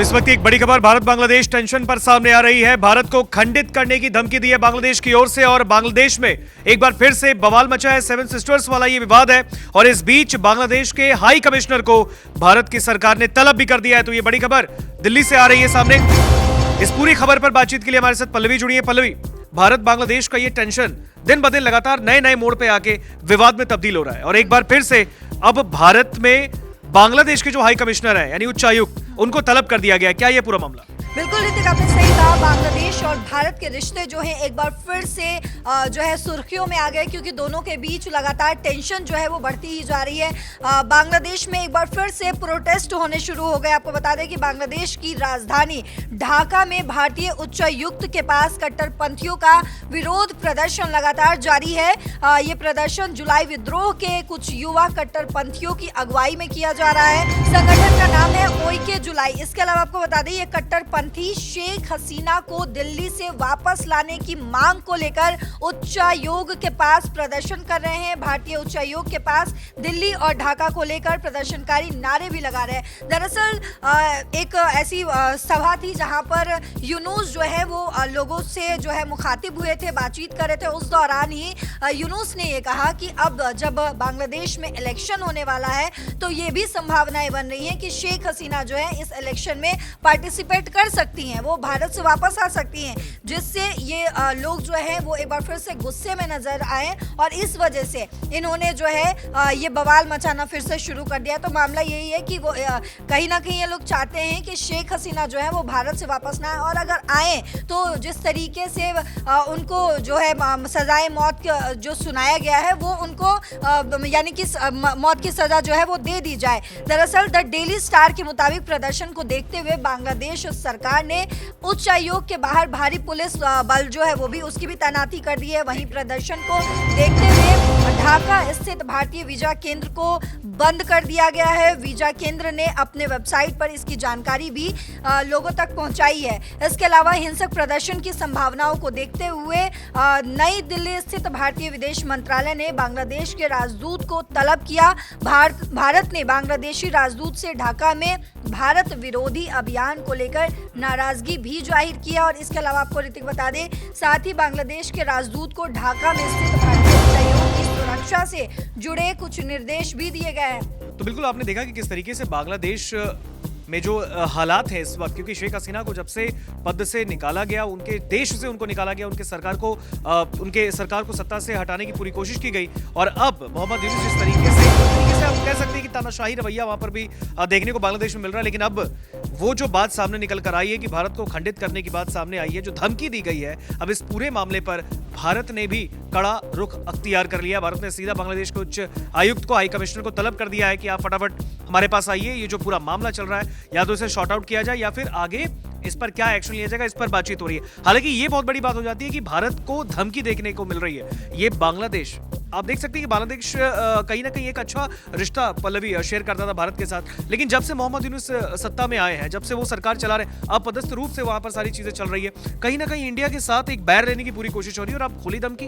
इस वक्त एक बड़ी खबर भारत बांग्लादेश टेंशन पर सामने आ रही है। भारत को खंडित करने की धमकी दी है बांग्लादेश की ओर से और बांग्लादेश में एक बार फिर से बवाल मचा है। सेवन सिस्टर्स वाला ये विवाद है और इस बीच बांग्लादेश के हाई कमिश्नर को भारत की सरकार ने तलब भी कर दिया है। तो ये बड़ी खबर दिल्ली से आ रही है सामने। इस पूरी खबर पर बातचीत के लिए हमारे साथ पल्लवी जुड़ी है। पल्लवी, भारत बांग्लादेश का ये टेंशन दिन ब दिन लगातार नए नए मोड़ पे आके विवाद में तब्दील हो रहा है और एक बार फिर से अब भारत में बांग्लादेश के जो हाई कमिश्नर है यानी उच्चायुक्त, उनको तलब कर दिया गया है। क्या ये पूरा मामला? बिल्कुल ऋतिक, आपने सही कहा। बांग्लादेश और भारत के रिश्ते जो हैं एक बार फिर से जो है सुर्खियों में आ गए, क्योंकि दोनों के बीच लगातार टेंशन जो है वो बढ़ती ही जा रही है। बांग्लादेश में एक बार फिर से प्रोटेस्ट होने शुरू हो गए। आपको बता दें कि बांग्लादेश की राजधानी ढाका में भारतीय उच्चायुक्त के पास कट्टरपंथियों का विरोध प्रदर्शन लगातार जारी है। ये प्रदर्शन जुलाई विद्रोह के कुछ युवा कट्टरपंथियों की अगुवाई में किया जा रहा है। संगठन का नाम है ओईके जुलाई। इसके अलावा आपको बता दें ये कट्टरपंथी शेख हसीना को दिल्ली से वापस लाने की मांग को लेकर उच्चायोग के पास प्रदर्शन कर रहे हैं। भारतीय उच्चायोग के पास दिल्ली और ढाका को लेकर प्रदर्शनकारी नारे भी लगा रहे हैं। दरअसल एक ऐसी सभा थी जहां पर यूनुस जो है वो लोगों से जो है मुखातिब हुए थे, बातचीत कर रहे थे। उस दौरान ही यूनुस ने ये कहा कि अब जब बांग्लादेश में इलेक्शन होने वाला है तो ये भी संभावनाएं बन रही हैं कि शेख हसीना जो है इस इलेक्शन में पार्टिसिपेट कर सकती हैं, वो भारत से वापस आ सकती हैं, जिससे ये लोग जो है वो एक बार फिर से गुस्से में नजर आए और इस वजह से इन्होंने जो है ये बवाल मचाना फिर से शुरू कर दिया। तो मामला यही है कि वो कहीं ना कहीं ये लोग चाहते हैं कि शेख हसीना जो है वो भारत से वापस ना आए और अगर आए तो जिस तरीके से उनको जो है सजाए मौत जो सुनाया गया है वो उनको यानी कि मौत की सजा जो है वो दे दी जाए। दरअसल द डेली स्टार के मुताबिक प्रदर्शन को देखते हुए बांग्लादेश सरकार ने उच्चायोग के बाहर भारी पुलिस बल जो है वो भी उसकी भी तैनाती कर दी है। वहीं प्रदर्शन को देखते हुए ढाका स्थित भारतीय वीजा केंद्र को बंद कर दिया गया है। वीजा केंद्र ने अपने वेबसाइट पर इसकी जानकारी भी लोगों तक पहुंचाई है। इसके अलावा हिंसक प्रदर्शन की संभावनाओं को देखते हुए नई दिल्ली स्थित भारतीय विदेश मंत्रालय ने बांग्लादेश के राजदूत को तलब किया। भारत ने बांग्लादेशी राजदूत से ढाका में भारत विरोधी अभियान को लेकर नाराजगी भी जाहिर किया और इसके अलावा आपको ऋतिक बता दें साथ ही बांग्लादेश के राजदूत को ढाका में स्थित भारतीय उच्चायोग की सुरक्षा से जुड़े कुछ निर्देश भी दिए गए हैं। तो बिल्कुल आपने देखा कि किस तरीके से बांग्लादेश में जो हालात है इस वक्त, क्योंकि शेख हसीना को जब से पद से निकाला गया, उनके देश से उनको निकाला गया, उनके सरकार को सत्ता से हटाने की पूरी कोशिश की गई और अब मोहम्मद यूनुस जिस तरीके से आप कह सकते हैं कि तानाशाही रवैया वहां पर भी देखने को बांग्लादेश में मिल रहा है। लेकिन अब वो जो बात सामने निकल कर आई है कि भारत को खंडित करने की बात सामने आई है, जो धमकी दी गई है, अब इस पूरे मामले पर भारत ने भी कड़ा रुख अख्तियार कर लिया। भारत ने सीधा बांग्लादेश के उच्च आयुक्त को, हाई कमिश्नर को तलब कर दिया है कि आप फटाफट हमारे पास आइए, ये जो पूरा मामला चल रहा है या तो इसे शॉर्ट आउट किया जाए या फिर आगे इस पर क्या एक्शन लिया जाएगा, इस पर बातचीत हो रही है। हालांकि ये बहुत बड़ी बात हो जाती है कि भारत को धमकी देखने को मिल रही है। ये बांग्लादेश, आप देख सकते हैं कि बांग्लादेश कहीं ना कहीं एक अच्छा रिश्ता पल्लवी शेयर करता था भारत के साथ, लेकिन जब से मोहम्मद यूनुस सत्ता में आए हैं, जब से वो सरकार चला रहे हैं, अपदस्थ रूप से वहां पर सारी चीजें चल रही है, कहीं ना कहीं इंडिया के साथ एक बैर लेने की पूरी कोशिश हो रही है और आप खुली धमकी।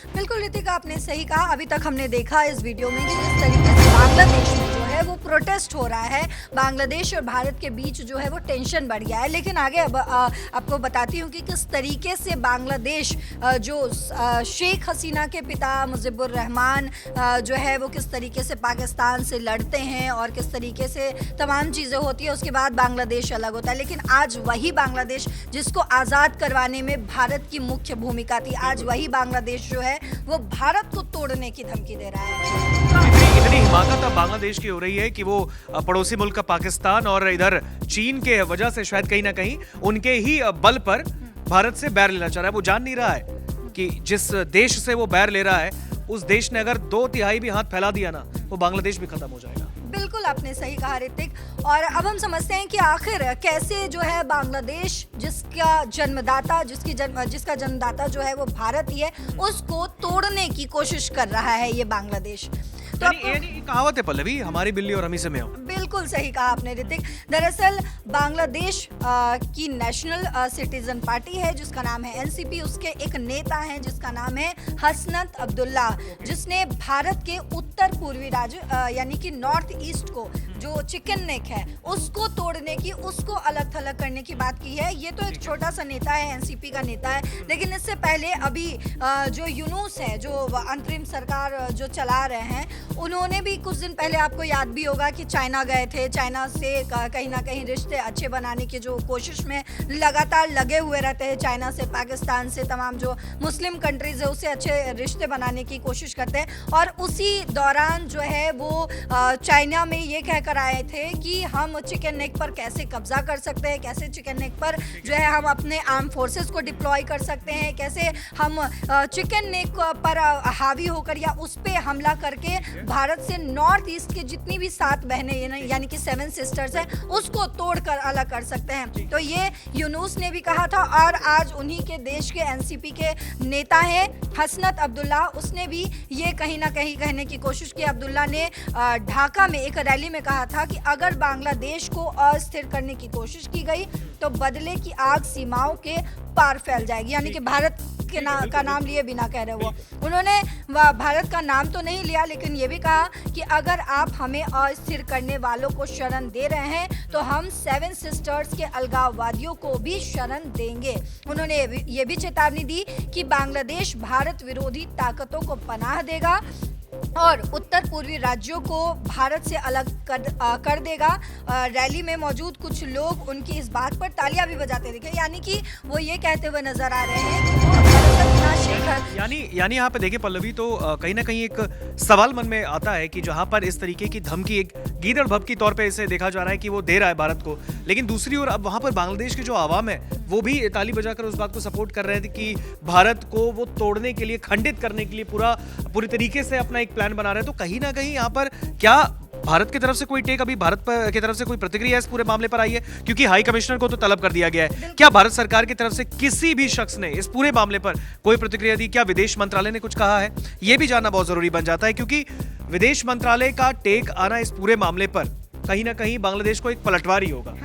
बिल्कुल ऋतिका, आपने सही कहा। अभी तक हमने देखा इस वीडियो में कि जिस तरीके से बांग्लादेश में जो है वो प्रोटेस्ट हो रहा है, बांग्लादेश और भारत के बीच जो है वो टेंशन बढ़ गया है। लेकिन आगे अब आपको बताती हूँ कि किस तरीके से बांग्लादेश जो शेख हसीना के पिता मुजीबुर रहमान जो है वो किस तरीके से पाकिस्तान से लड़ते हैं और किस तरीके से तमाम चीज़ें होती है, उसके बाद बांग्लादेश अलग होता है। लेकिन आज वही बांग्लादेश जिसको आज़ाद करवाने में भारत की मुख्य भूमिका थी, आज वही बांग्लादेश जो है वो भारत को तोड़ने की धमकी दे रहा है। इतनी हिमाकत अब बांग्लादेश की हो रही है कि वो पड़ोसी मुल्क का पाकिस्तान और इधर चीन के वजह से शायद कहीं ना कहीं उनके ही बल पर भारत से बैर लेना चाह रहा है। वो जान नहीं रहा है कि जिस देश से वो बैर ले रहा है उस देश ने अगर 2/3 भी हाथ फैला दिया ना, वो बांग्लादेश भी खत्म हो जाएगा। बिल्कुल आपने सही कहा ऋतिक। और अब हम समझते हैं कि आखिर कैसे जो है बांग्लादेश जिसका जन्मदाता जो है वो भारत ही है, उसको तोड़ने की कोशिश कर रहा है ये बांग्लादेश। यानी कहावत है पल्लवी, हमारी बिल्ली और हम ही से में हो। बिल्कुल सही कहा आपने ऋतिक। दरअसल बांग्लादेश की नेशनल सिटीजन पार्टी है जिसका नाम है एनसीपी, उसके एक नेता हैं जिसका नाम है हसनत अब्दुल्ला, जिसने भारत के उत्तर पूर्वी राज्य यानी कि नॉर्थ ईस्ट को जो चिकन नेक है उसको तोड़ने की, उसको अलग थलग करने की बात की है। ये तो एक छोटा सा नेता है, एनसीपी का नेता है, लेकिन इससे पहले अभी जो यूनूस है, जो अंतरिम सरकार जो चला रहे हैं, उन्होंने भी कुछ दिन पहले, आपको याद भी होगा कि चाइना गए थे, चाइना से कहीं ना कहीं रिश्ते अच्छे बनाने की जो कोशिश में लगातार लगे हुए रहते हैं। चाइना से, पाकिस्तान से, तमाम जो मुस्लिम कंट्रीज है उससे अच्छे रिश्ते बनाने की कोशिश करते हैं। और उसी दौरान जो है वो चाइना में ये कहकर आए थे कि हम चिकन नेक पर कैसे कब्जा कर सकते हैं, कैसे चिकन नेक पर जो है हम अपने आर्म फोर्सेस को डिप्लॉय कर सकते हैं, कैसे हम चिकन नेक पर हावी होकर या उस पे हमला करके भारत से नॉर्थ ईस्ट के जितनी भी 7 बहनें यानी कि 7 सिस्टर्स हैं उसको तोड़कर अलग कर सकते हैं। तो ये यूनूस ने भी कहा था और आज उन्हीं के देश के एनसीपी के नेता हैं हसनत अब्दुल्ला, उसने भी ये कहीं ना कहीं कहने की कोशिश की। अब्दुल्ला ने ढाका में एक रैली में कहा था कि अगर बांग्लादेश को अस्थिर करने की कोशिश की गई तो बदले की आग सीमाओं के पार फैल जाएगी, यानी कि भारत के का नाम लिए बिना कह रहे वो। उन्होंने भारत का नाम तो नहीं लिया, लेकिन ये भी कहा कि अगर आप हमें अस्थिर करने वालों को शरण दे रहे हैं तो हम 7 सिस्टर्स के अलगाववादियों को भी शरण देंगे। उन्होंने ये भी चेतावनी दी कि बांग्लादेश भारत विरोधी ताकतों को पनाह देगा और उत्तर पूर्वी राज्यों को भारत से अलग कर देगा। रैली में मौजूद कुछ लोग उनकी इस बात पर तालियां भी बजाते दिखे, यानी कि वो ये कहते हुए नजर आ रहे हैं कि यानी यहाँ पे देखिए पल्लवी, तो कहीं ना कहीं एक सवाल मन में आता है कि जहाँ पर इस तरीके की धमकी एक गीदड़ भब की तौर पे इसे देखा जा रहा है कि वो दे रहा है भारत को, लेकिन दूसरी ओर अब वहाँ पर बांग्लादेश के जो आवाम है वो भी ताली बजाकर उस बात को सपोर्ट कर रहे थे कि भारत को वो तोड़ने के लिए, खंडित करने के लिए पूरी तरीके से अपना एक प्लान बना रहे हैं। तो कहीं ना कहीं यहाँ पर क्या भारत की तरफ से कोई टेक, अभी भारत की तरफ से कोई प्रतिक्रिया इस पूरे मामले पर आई है? क्योंकि हाई कमिश्नर को तो तलब कर दिया गया है। क्या भारत सरकार की तरफ से किसी भी शख्स ने इस पूरे मामले पर कोई प्रतिक्रिया दी? क्या विदेश मंत्रालय ने कुछ कहा है? यह भी जानना बहुत जरूरी बन जाता है, क्योंकि विदेश मंत्रालय का टेक आना इस पूरे मामले पर कहीं ना कहीं बांग्लादेश को एक पलटवार ही होगा।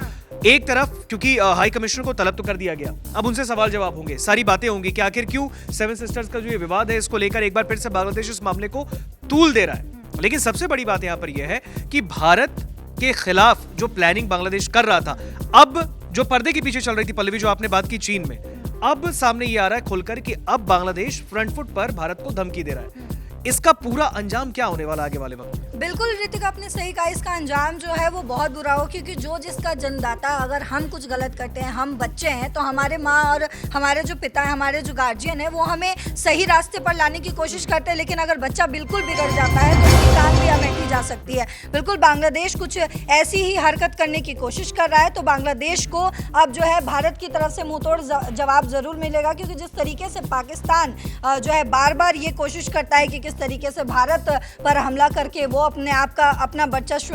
एक तरफ क्योंकि हाई कमिश्नर को तलब तो कर दिया गया, अब उनसे सवाल जवाब होंगे, सारी बातें होंगी कि आखिर क्यों 7 सिस्टर्स का जो ये विवाद है इसको लेकर एक बार फिर से बांग्लादेश इस मामले को तूल दे रहा है। लेकिन सबसे बड़ी बात यहां पर यह है कि भारत के खिलाफ जो प्लानिंग बांग्लादेश कर रहा था, अब जो पर्दे के पीछे चल रही थी पल्लवी, जो आपने बात की चीन में, अब सामने ये आ रहा है खुलकर कि अब बांग्लादेश फ्रंट फुट पर भारत को धमकी दे रहा है। इसका पूरा अंजाम क्या होने वाला आगे वाले वक्त? बिल्कुल ऋतिक, आपने सही कहा, इसका अंजाम जो है वो बहुत बुरा हो, क्योंकि जो जिसका जन्मदाता, अगर हम कुछ गलत करते हैं, हम बच्चे हैं, तो हमारे माँ और हमारे जो पिता है, हमारे जो गार्जियन है, वो हमें सही रास्ते पर लाने की कोशिश करते हैं। लेकिन अगर बच्चा बिल्कुल बिगड़ जाता है तो उसकी जान भी अमेठी जा सकती है। बिल्कुल बांग्लादेश कुछ ऐसी ही हरकत करने की कोशिश कर रहा है, तो बांग्लादेश को अब जो है भारत की तरफ से मुंहतोड़ जवाब जरूर मिलेगा, क्योंकि जिस तरीके से पाकिस्तान जो है बार बार ये कोशिश करता है कि किस तरीके से भारत पर हमला करके वो अपने आप का, अपना वर्चस्व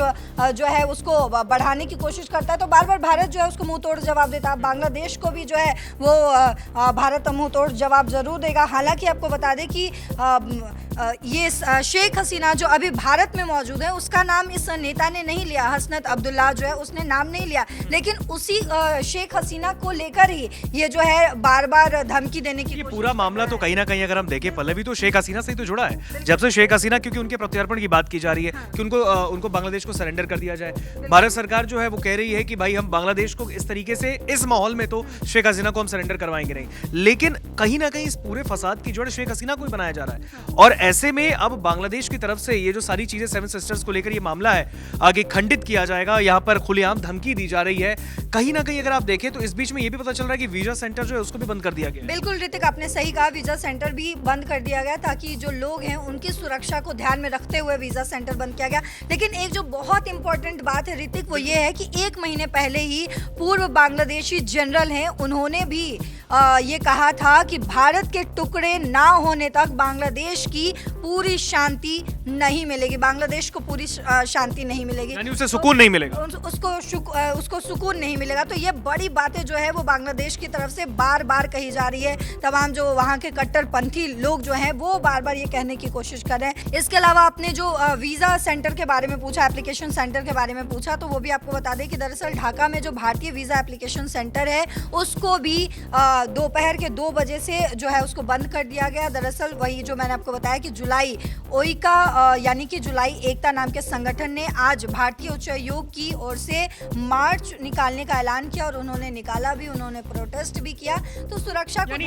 जो है उसको बढ़ाने की कोशिश करता है, तो बार बार भारत जो है उसको मुंह तोड़ जवाब देता है। बांग्लादेश को भी जो है वो भारत मुंह तोड़ जवाब जरूर देगा। हालांकि आपको बता दें कि ये शेख हसीना जो अभी भारत में मौजूद है, उसका नाम इस नेता ने नहीं लिया, हसनत अब्दुल्ला जो है उसने नाम नहीं लिया, लेकिन उसी शेख हसीना को लेकर ही ये जो है बार बार धमकी देने की पूरा मामला तो कहीं ना कहीं अगर हम देखें पल्लवी, तो शेख हसीना से ही तो जुड़ा है। जब से शेख हसीना, क्योंकि उनके प्रत्यार्पण की बात की जा रही है कि उनको बांग्लादेश को सरेंडर कर दिया जाए, भारत सरकार जो है वो कह रही है कि भाई हम बांग्लादेश को इस तरीके से, इस माहौल में तो शेख हसीना को हम सरेंडर करवाएंगे नहीं। लेकिन कहीं ना कहीं इस पूरे फसाद की जड़ शेख हसीना को ही बनाया जा रहा है, और ऐसे में अब बांग्लादेश की तरफ से ये जो सारी चीजें 7 सिस्टर्स को लेकर ये मामला है आगे खंडित किया जाएगा, यहाँ पर खुलेआम धमकी दी जा रही है। कहीं ना कहीं अगर आप देखें तो इस बीच में ये भी पता चल रहा है कि वीजा सेंटर जो है उसको भी बंद कर दिया गया। बिल्कुल ऋतिक, आपने सही कहा, वीजा सेंटर भी बंद कर दिया गया ताकि जो लोग हैं उनकी सुरक्षा को ध्यान में रखते हुए वीजा सेंटर बंद किया गया। लेकिन एक जो बहुत इंपॉर्टेंट बात है ऋतिक, वो ये है कि 1 महीने पहले ही पूर्व बांग्लादेशी जनरल हैं, उन्होंने भी ये कहा था कि भारत के टुकड़े ना होने तक बांग्लादेश की पूरी शांति नहीं मिलेगी, बांग्लादेश को पूरी शांति नहीं मिलेगी, यानी उसे सुकून नहीं मिलेगा। उसको सुकून नहीं मिलेगा। तो ये बड़ी बातें जो है वो बांग्लादेश की तरफ से बार बार कही जा रही है। तमाम जो वहाँ के कट्टरपंथी लोग जो हैं वो बार बार ये कहने की कोशिश कर रहे हैं। इसके अलावा आपने जो वीज़ा सेंटर के बारे में पूछा, एप्लीकेशन सेंटर के बारे में पूछा, तो वो भी आपको बता दें कि दरअसल ढाका में जो भारतीय वीज़ा एप्लीकेशन सेंटर है उसको भी दोपहर के 2 बजे से जो है उसको बंद कर दिया गया। दरअसल वही जो मैंने आपको बताया कि जुलाई ओइका यानी कि जुलाई एकता नाम के संगठन ने आज भारतीय उच्चायोग की ओर से मार्च निकालने का ऐलान किया और उन्होंने निकाला भी, उन्होंने प्रोटेस्ट भी किया। तो सुरक्षा को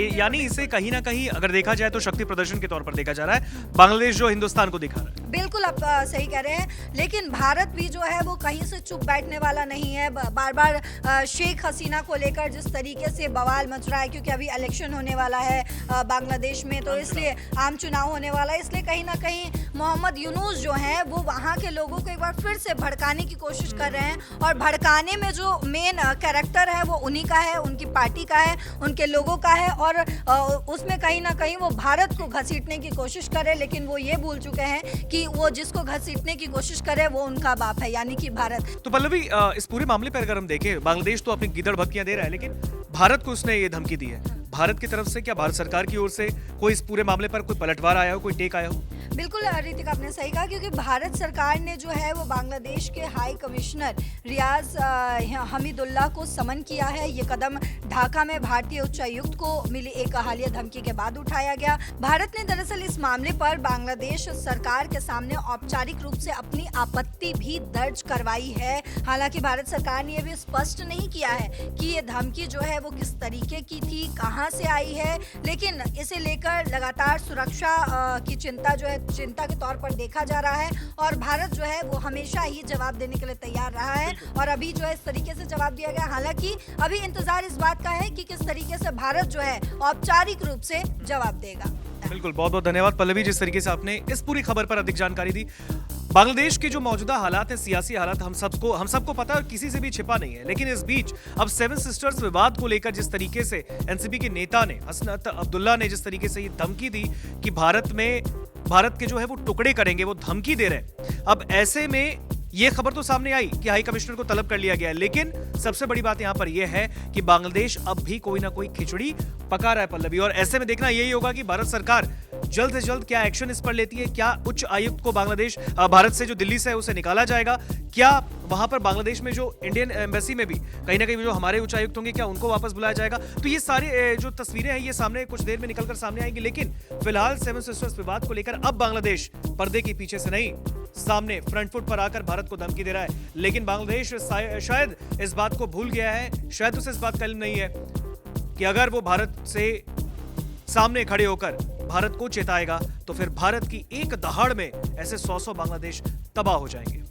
यानी इसे कहीं ना कहीं अगर देखा जाए तो शक्ति प्रदर्शन के तौर पर देखा जा रहा है, बांग्लादेश जो हिंदुस्तान को दिखा रहा है। बिल्कुल आप सही कह रहे हैं, लेकिन भारत भी जो है वो कहीं से चुप बैठने वाला नहीं है। बार बार शेख हसीना को लेकर जिस तरीके से बवाल मच रहा है, क्योंकि अभी इलेक्शन होने वाला है बांग्लादेश में, तो इसलिए आम चुनाव होने वाला है, इसलिए कहीं ना कहीं मोहम्मद यूनुस जो हैं वो वहाँ के लोगों को एक बार फिर से भड़काने की कोशिश कर रहे हैं। और भड़काने में जो मेन कैरेक्टर है वो उन्हीं का है, उनकी पार्टी का है, उनके लोगों का है, और उसमें कहीं ना कहीं वो भारत को घसीटने की कोशिश करे, लेकिन वो ये भूल चुके हैं कि वो जिसको घसीटने की कोशिश करे वो उनका बाप है, यानी कि भारत। तो पल्लवी, इस पूरे मामले पर अगर हम देखें, बांग्लादेश तो अपनी गीदड़ भक्तियां दे रहा है, लेकिन भारत को उसने ये धमकी दी है। भारत की तरफ से क्या, भारत सरकार की ओर से कोई इस पूरे मामले पर कोई पलटवार आया हो, कोई टेक आया हो? बिल्कुल रितिका, आपने सही कहा, क्योंकि भारत सरकार ने जो है वो बांग्लादेश के हाई कमिश्नर रियाज हमीदुल्लाह को समन किया है। ये कदम ढाका में भारतीय उच्चायुक्त को मिली एक हालिया धमकी के बाद उठाया गया। भारत ने दरअसल इस मामले पर बांग्लादेश सरकार के सामने औपचारिक रूप से अपनी आपत्ति भी दर्ज करवाई है। हालांकि भारत सरकार ने यह भी स्पष्ट नहीं किया है कि ये धमकी जो है वो किस तरीके की थी, कहाँ से आई है, लेकिन इसे लेकर लगातार सुरक्षा की चिंता जो है चिंता के तौर पर देखा जा रहा है। और भारत जो है वो हमेशा ही जवाब देने के लिए तैयार रहा है, और अभी जो है इस तरीके से जवाब दिया गया। हालांकि अभी इंतजार इस बात का है कि किस तरीके से भारत जो है औपचारिक रूप से जवाब देगा। बिल्कुल, बहुत बहुत धन्यवाद पल्लवी, जिस तरीके से आपने इस पूरी खबर पर अधिक जानकारी दी। बांग्लादेश के जो मौजूदा हालात है, सियासी हालात, हम सबको पता है, किसी से भी छिपा नहीं है। लेकिन इस बीच अब 7 सिस्टर्स विवाद को लेकर जिस तरीके से एनसीपी के नेता ने, हसनत अब्दुल्ला ने जिस तरीके से ये धमकी दी कि भारत के जो है वो टुकड़े करेंगे, वो धमकी दे रहे हैं। अब ऐसे में ये खबर तो सामने आई कि हाई कमिश्नर को तलब कर लिया गया, लेकिन सबसे बड़ी बात यहां पर यह है कि बांग्लादेश अब भी कोई ना कोई खिचड़ी पका रहा है पल्लवी। और ऐसे में देखना यही होगा कि भारत सरकार जल्द से जल्द क्या एक्शन इस पर लेती है। क्या उच्च आयुक्त को भारत से जो दिल्ली से है उसे निकाला जाएगा? क्या वहां पर बांग्लादेश में जो इंडियन एम्बेसी में भी कहीं ना कहीं जो हमारे उच्च आयुक्त होंगे, क्या उनको वापस बुलाया जाएगा? तो ये सारी जो तस्वीरें हैं ये सामने कुछ देर में निकलकर सामने आएंगी। लेकिन फिलहाल 7 सिस्टर्स विवाद को लेकर अब बांग्लादेश पर्दे के पीछे से नहीं, सामने फ्रंट फुट पर आकर भारत को धमकी दे रहा है। लेकिन बांग्लादेश शायद इस बात को भूल गया है, शायद उसे इस बात का इल्म नहीं है कि अगर वो भारत से सामने खड़े होकर भारत को चेताएगा तो फिर भारत की एक दहाड़ में ऐसे 100 बांग्लादेश तबाह हो जाएंगे।